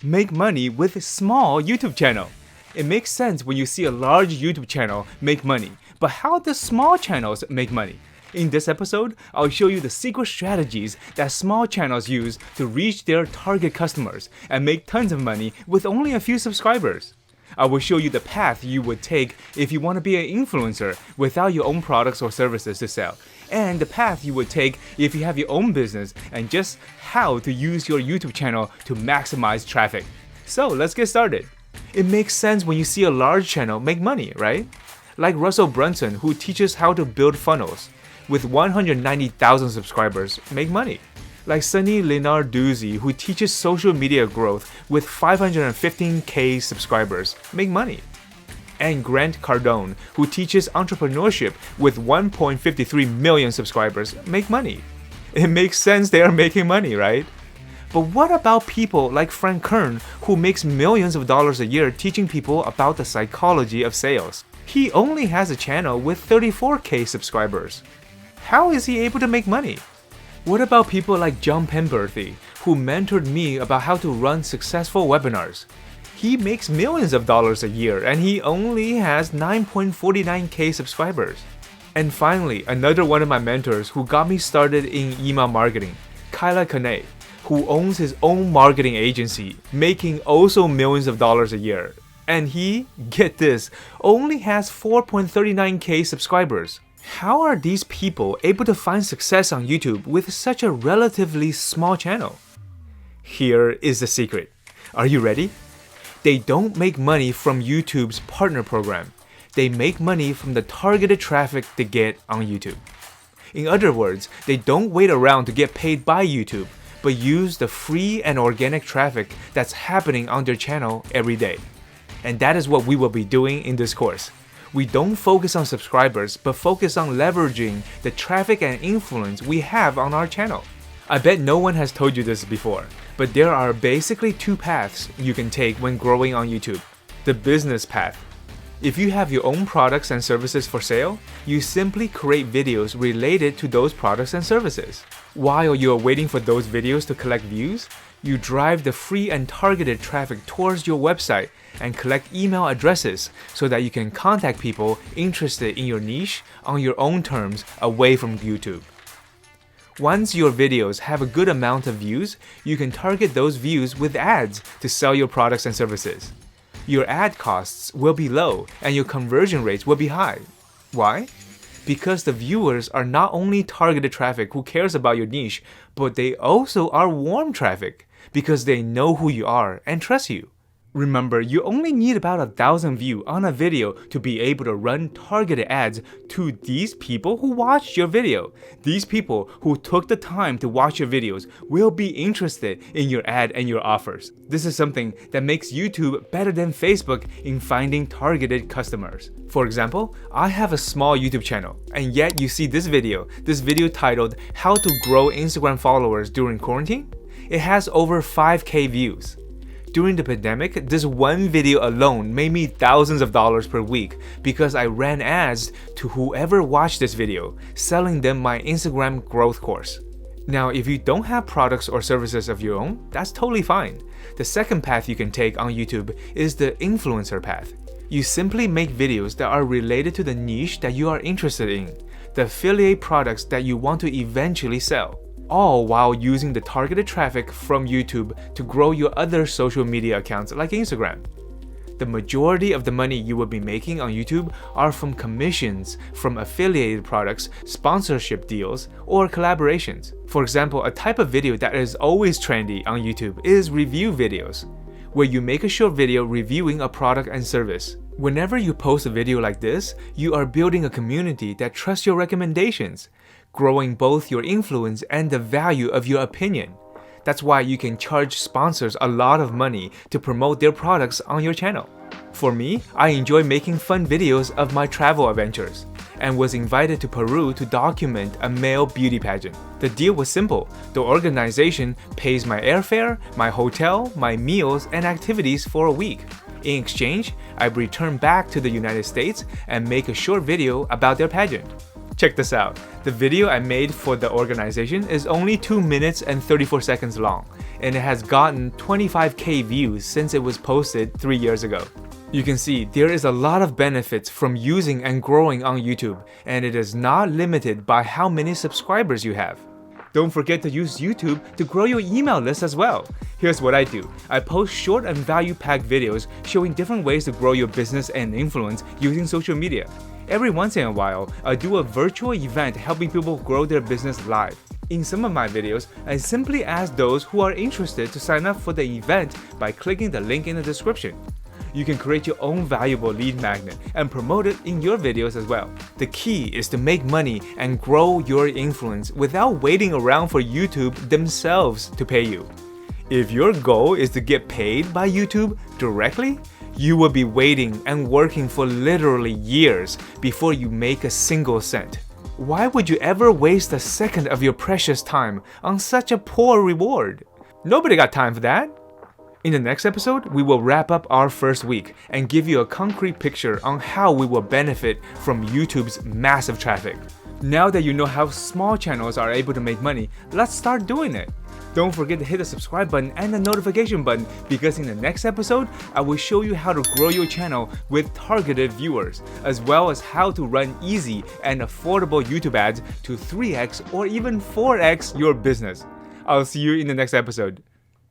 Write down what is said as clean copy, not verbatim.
Make money with a small YouTube channel. It makes sense when you see a large YouTube channel make money, but how do small channels make money? In this episode, I'll show you the secret strategies that small channels use to reach their target customers and make tons of money with only a few subscribers. I will show you the path you would take if you want to be an influencer without your own products or services to sell, and the path you would take if you have your own business, and just how to use your YouTube channel to maximize traffic. So let's get started. It makes sense when you see a large channel make money, right? Like Russell Brunson, who teaches how to build funnels, with 190,000 subscribers, make money. Like Sunny Lenarduzzi, who teaches social media growth with 515k subscribers, make money. And Grant Cardone, who teaches entrepreneurship with 1.53 million subscribers, make money. It makes sense they are making money, right? But what about people like Frank Kern, who makes millions of dollars a year teaching people about the psychology of sales? He only has a channel with 34k subscribers. How is he able to make money? What about people like John Penberthy, who mentored me about how to run successful webinars? He makes millions of dollars a year and he only has 9.49k subscribers. And finally, another one of my mentors who got me started in email marketing, Kyla Kane, who owns his own marketing agency, making also millions of dollars a year. And he, get this, only has 4.39k subscribers. How are these people able to find success on YouTube with such a relatively small channel? Here is the secret. Are you ready? They don't make money from YouTube's partner program. They make money from the targeted traffic they get on YouTube. In other words, they don't wait around to get paid by YouTube, but use the free and organic traffic that's happening on their channel every day. And that is what we will be doing in this course. We don't focus on subscribers, but focus on leveraging the traffic and influence we have on our channel. I bet no one has told you this before, but there are basically two paths you can take when growing on YouTube. The business path. If you have your own products and services for sale, you simply create videos related to those products and services. While you are waiting for those videos to collect views, you drive the free and targeted traffic towards your website and collect email addresses so that you can contact people interested in your niche on your own terms away from YouTube. Once your videos have a good amount of views, you can target those views with ads to sell your products and services. Your ad costs will be low and your conversion rates will be high. Why? Because the viewers are not only targeted traffic who cares about your niche, but they also are warm traffic because they know who you are and trust you. Remember, you only need about 1,000 views on a video to be able to run targeted ads to these people who watched your video. These people who took the time to watch your videos will be interested in your ad and your offers. This is something that makes YouTube better than Facebook in finding targeted customers. For example, I have a small YouTube channel, and yet you see this video titled How to Grow Instagram Followers During Quarantine. It has over 5k views. During the pandemic, this one video alone made me thousands of dollars per week because I ran ads to whoever watched this video, selling them my Instagram growth course. Now, if you don't have products or services of your own, that's totally fine. The second path you can take on YouTube is the influencer path. You simply make videos that are related to the niche that you are interested in, the affiliate products that you want to eventually sell, all while using the targeted traffic from YouTube to grow your other social media accounts like Instagram. The majority of the money you will be making on YouTube are from commissions from affiliated products, sponsorship deals, or collaborations. For example, a type of video that is always trendy on YouTube is review videos, where you make a short video reviewing a product and service. Whenever you post a video like this, you are building a community that trusts your recommendations, growing both your influence and the value of your opinion. That's why you can charge sponsors a lot of money to promote their products on your channel. For me, I enjoy making fun videos of my travel adventures, and was invited to Peru to document a male beauty pageant. The deal was simple. The organization pays my airfare, my hotel, my meals, and activities for a week. In exchange, I return back to the United States and make a short video about their pageant. Check this out. The video I made for the organization is only 2 minutes and 34 seconds long. and it has gotten 25K views since it was posted 3 years ago. You can see there is a lot of benefits from using and growing on YouTube, and it is not limited by how many subscribers you have. Don't forget to use YouTube to grow your email list as well. Here's what I do. I post short and value-packed videos showing different ways to grow your business and influence using social media. Every once in a while, I do a virtual event helping people grow their business live. In some of my videos, I simply ask those who are interested to sign up for the event by clicking the link in the description. You can create your own valuable lead magnet and promote it in your videos as well. The key is to make money and grow your influence without waiting around for YouTube themselves to pay you. If your goal is to get paid by YouTube directly, you will be waiting and working for literally years before you make a single cent. Why would you ever waste a second of your precious time on such a poor reward? Nobody got time for that. In the next episode, we will wrap up our first week and give you a concrete picture on how we will benefit from YouTube's massive traffic. Now that you know how small channels are able to make money, let's start doing it. Don't forget to hit the subscribe button and the notification button, because in the next episode, I will show you how to grow your channel with targeted viewers, as well as how to run easy and affordable YouTube ads to 3x or even 4x your business. I'll see you in the next episode.